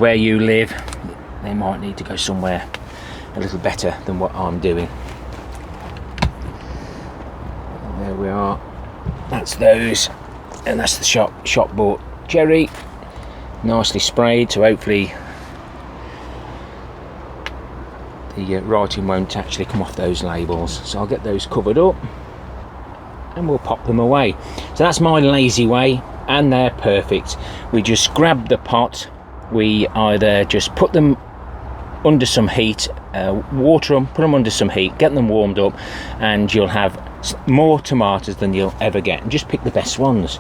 Where you live, they might need to go somewhere a little better than what I'm doing. And there we are. That's those, and that's the shop bought jerry, nicely sprayed, so hopefully the writing won't actually come off those labels. So I'll get those covered up and we'll pop them away. So that's my lazy way, and they're perfect. We just grab the pot, we either just put them under some heat, water them, put them under some heat, get them warmed up, and you'll have more tomatoes than you'll ever get. And just pick the best ones,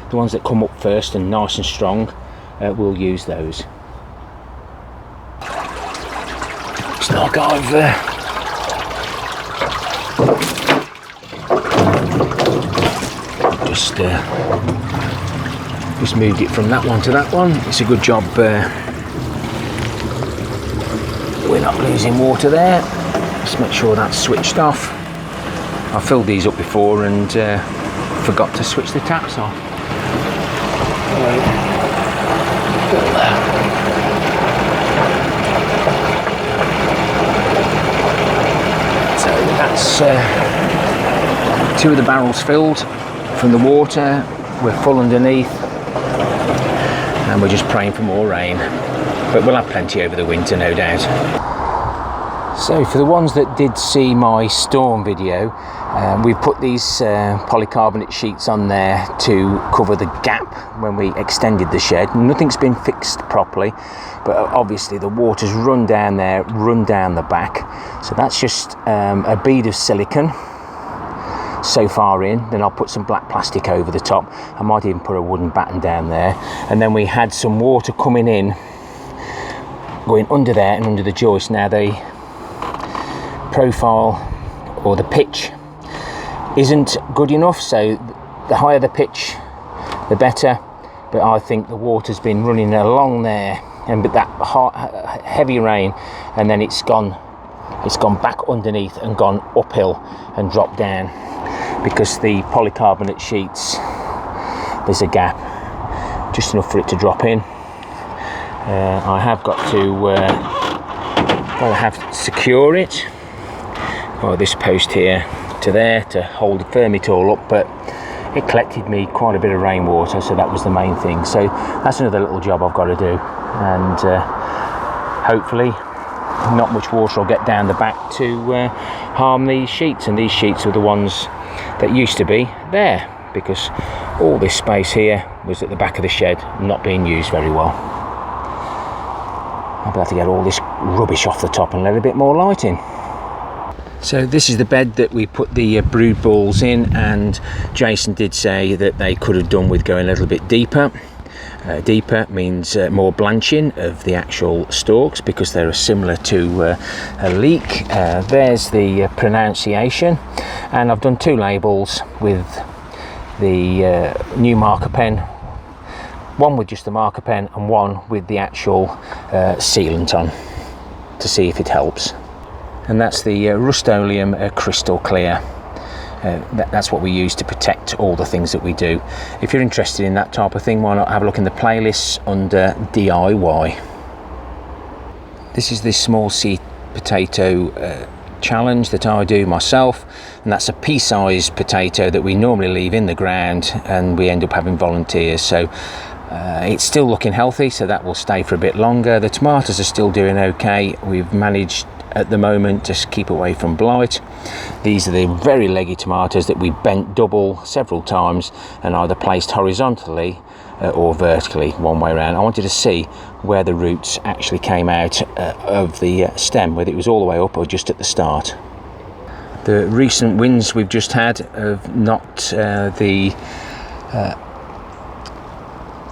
the ones that come up first and nice and strong. We'll use those. It's like I've just moved it from that one to that one. It's a good job we're not losing water there. Just make sure that's switched off. I filled these up before and forgot to switch the taps off. So that's two of the barrels filled from the water. We're full underneath and we're just praying for more rain, but we'll have plenty over the winter, no doubt. So for the ones that did see my storm video, we put these polycarbonate sheets on there to cover the gap when we extended the shed. Nothing's been fixed properly, but obviously the water's run down there, run down the back. So that's just a bead of silicone so far in. Then I'll put some black plastic over the top. I might even put a wooden batten down there. And then we had some water coming in, going under there and under the joist. Now the profile or the pitch isn't good enough, so the higher the pitch the better, but I think the water's been running along there, and with that heavy rain, and then it's gone back underneath and gone uphill and dropped down, because the polycarbonate sheets, there's a gap just enough for it to drop in. I have got to secure it by this post here to there to firm it all up, but it collected me quite a bit of rainwater, so that was the main thing. So that's another little job I've got to do, and hopefully not much water will get down the back to harm these sheets. And these sheets are the ones that used to be there, because all this space here was at the back of the shed, not being used very well. I'll be able to get all this rubbish off the top and let a bit more light in. So this is the bed that we put the brood balls in, and Jason did say that they could have done with going a little bit deeper. Deeper means more blanching of the actual stalks, because they're similar to a leek. There's the pronunciation, and I've done two labels with the new marker pen, one with just the marker pen and one with the actual sealant on, to see if it helps. And that's the Rust-Oleum crystal clear. That's what we use to protect all the things that we do. If you're interested in that type of thing, why not have a look in the playlists under DIY. This is this small seed potato challenge that I do myself, and that's a pea-sized potato that we normally leave in the ground, and we end up having volunteers. So it's still looking healthy, so that will stay for a bit longer. The tomatoes are still doing okay. We've managed at the moment to keep away from blight. These are the very leggy tomatoes that we bent double several times and either placed horizontally or vertically, one way around. I wanted to see where the roots actually came out of the stem, whether it was all the way up or just at the start. The recent winds we've just had have knocked the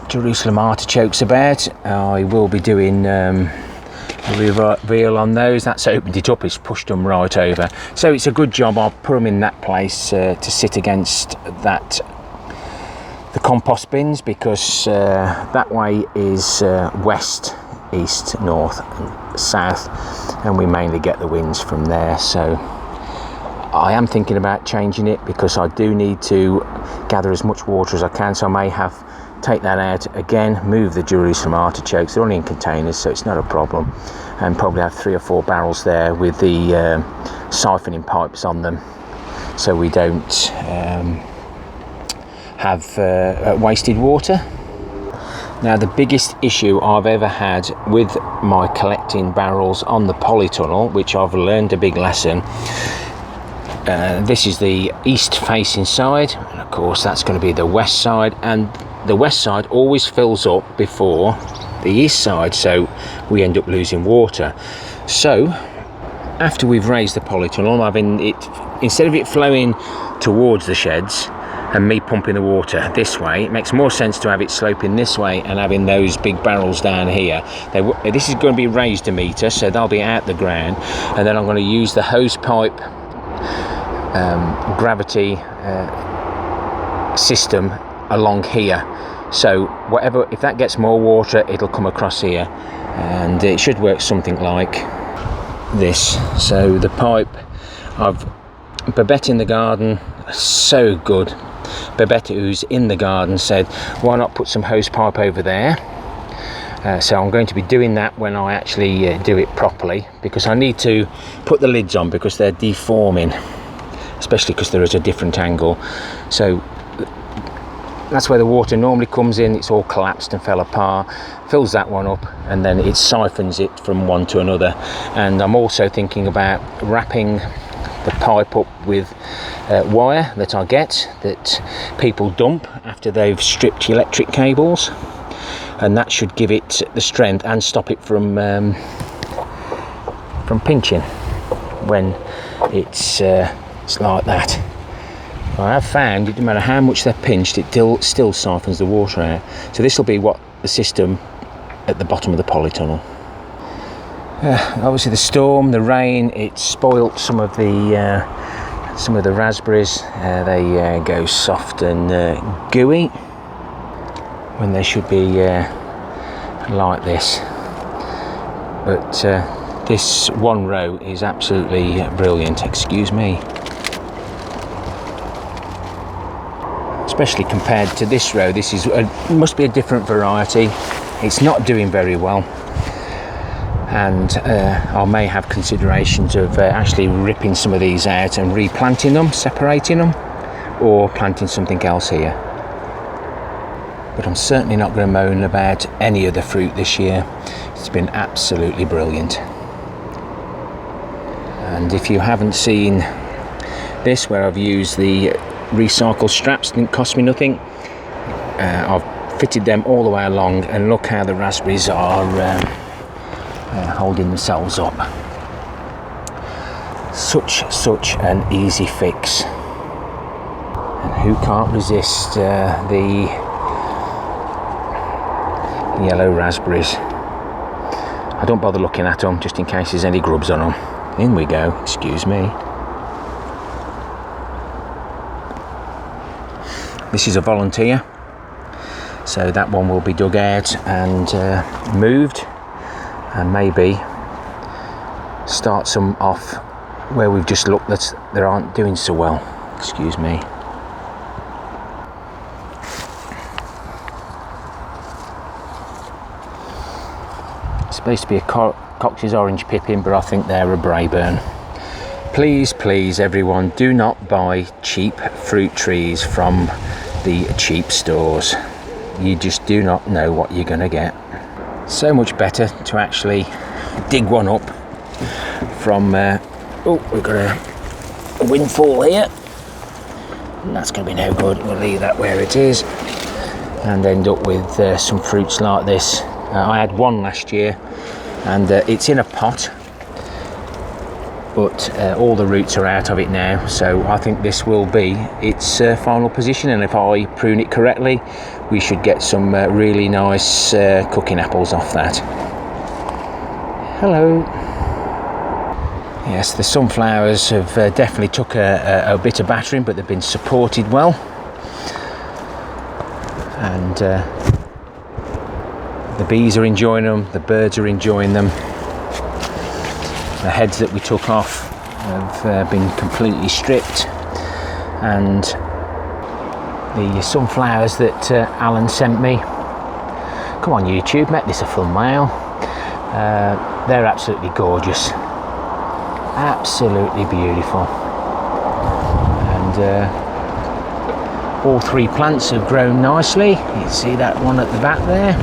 Jerusalem artichokes about. I will be doing reveal on those. That's opened it up, it's pushed them right over, so it's a good job I'll put them in that place to sit against the compost bins, because that way is west, east, north and south, and we mainly get the winds from there. So I am thinking about changing it, because I do need to gather as much water as I can, so I may have take that out again, move the jewelries from artichokes. They're only in containers, so it's not a problem, and probably have 3 or 4 barrels there with the siphoning pipes on them, so we don't have wasted water. Now, the biggest issue I've ever had with my collecting barrels on the polytunnel, which I've learned a big lesson, this is the east facing side, and of course that's going to be the west side, and the west side always fills up before the east side, so we end up losing water. So after we've raised the polytunnel, having it, instead of it flowing towards the sheds and me pumping the water this way, it makes more sense to have it sloping this way and having those big barrels down here. This is going to be raised a metre, so they'll be out the ground, and then I'm going to use the hose pipe gravity system along here, so whatever, if that gets more water, it'll come across here, and it should work something like this. So the pipe, Babette in the garden, so good. Babette, who's in the garden, said why not put some hose pipe over there, so I'm going to be doing that when I actually do it properly, because I need to put the lids on because they're deforming, especially because they're at a different angle. So that's where the water normally comes in. It's all collapsed and fell apart, fills that one up, and then it siphons it from one to another. And I'm also thinking about wrapping the pipe up with wire that I get, that people dump after they've stripped electric cables, and that should give it the strength and stop it from pinching when it's like that. I have found it, no matter how much they're pinched, it still siphons the water out. So this will be what the system at the bottom of the polytunnel. Obviously the storm, the rain, it spoilt some of the raspberries. They go soft and gooey when they should be like this. But this one row is absolutely brilliant. Excuse me. Especially compared to this row, this is must be a different variety. It's not doing very well, and I may have considerations of actually ripping some of these out and replanting them, separating them, or planting something else here. But I'm certainly not going to moan about any of the fruit this year. It's been absolutely brilliant. And if you haven't seen this, where I've used the recycled straps, didn't cost me nothing, I've fitted them all the way along, and look how the raspberries are holding themselves up. Such an easy fix, and who can't resist the yellow raspberries? I don't bother looking at them just in case there's any grubs on them. In we go. Excuse me. This is a volunteer, so that one will be dug out and moved, and maybe start some off where we've just looked that they aren't doing so well. Excuse me. It's supposed to be a Cox's orange pippin, but I think they're a Braeburn. Please, please, everyone, do not buy cheap fruit trees from the cheap stores. You just do not know what you're going to get. So much better to actually dig one up from oh, we've got a windfall here, and that's going to be no good. We'll leave that where it is and end up with some fruits like this. I had one last year, and it's in a pot, but all the roots are out of it now, so I think this will be its final position, and if I prune it correctly, we should get some really nice cooking apples off that. Hello. Yes, the sunflowers have definitely took a bit of battering, but they've been supported well, and the bees are enjoying them, the birds are enjoying them. The heads that we took off have been completely stripped, and the sunflowers that Alan sent me. Come on YouTube, make this a thumbnail. They're absolutely gorgeous, absolutely beautiful, and all three plants have grown nicely. You can see that one at the back there.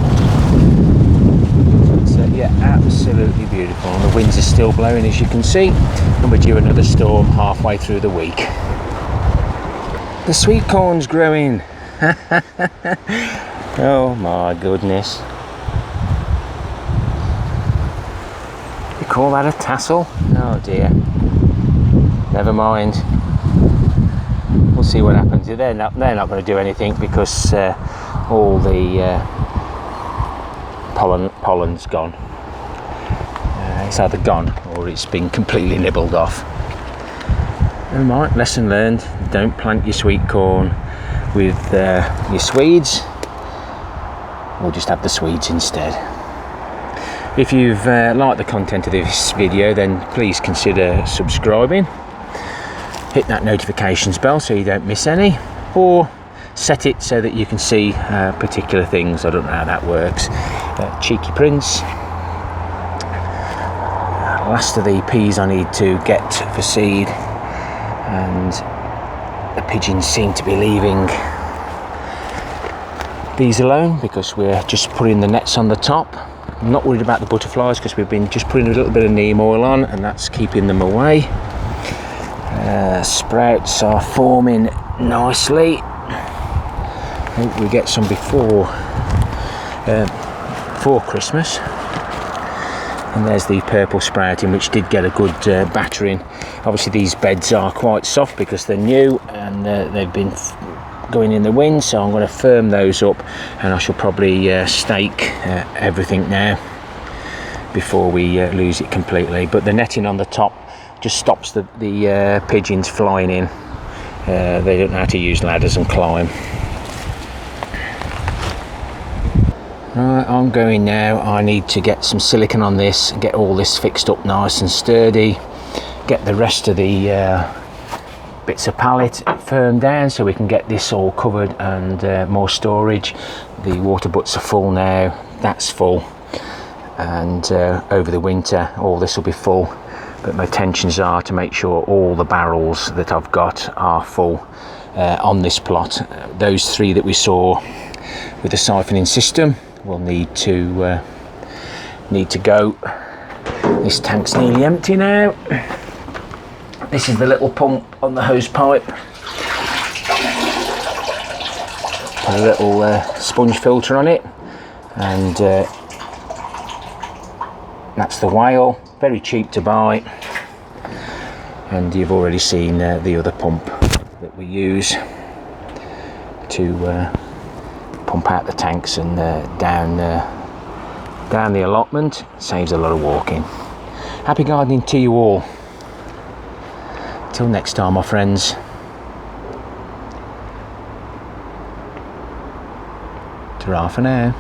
So yeah, absolutely beautiful, and the winds are still blowing, as you can see, and we're due another storm halfway through the week. The sweet corn's growing. Oh my goodness. You call that a tassel? Oh dear. Never mind. We'll see what happens. They're not going to do anything because all the pollen's gone. It's either gone or it's been completely nibbled off. Never mind, lesson learned. Don't plant your sweet corn with your Swedes. We'll just have the Swedes instead. If you've liked the content of this video, then please consider subscribing. Hit that notifications bell so you don't miss any, or set it so that you can see particular things. I don't know how that works. Cheeky prince. Last of the peas I need to get for seed, and the pigeons seem to be leaving these alone because we're just putting the nets on the top. I'm not worried about the butterflies because we've been just putting a little bit of neem oil on, and that's keeping them away. Sprouts are forming nicely. Hope we get some before Christmas. And there's the purple sprouting, which did get a good battering. Obviously these beds are quite soft because they're new and they've been going in the wind, so I'm going to firm those up, and I shall probably stake everything now before we lose it completely. But the netting on the top just stops the pigeons flying in. They don't know how to use ladders and climb. Right, I'm going now. I need to get some silicone on this and get all this fixed up nice and sturdy, get the rest of the bits of pallet firmed down so we can get this all covered and more storage. The water butts are full now, that's full, and over the winter all this will be full. But my intentions are to make sure all the barrels that I've got are full on this plot. Those three that we saw with the siphoning system will need to go. This tank's nearly empty now. This is the little pump on the hose pipe. Put a little sponge filter on it, and that's the whale. Very cheap to buy, and you've already seen the other pump that we use to pump out the tanks and down the allotment. Saves a lot of walking. Happy gardening to you all. Till next time, my friends. Ta-ra for now.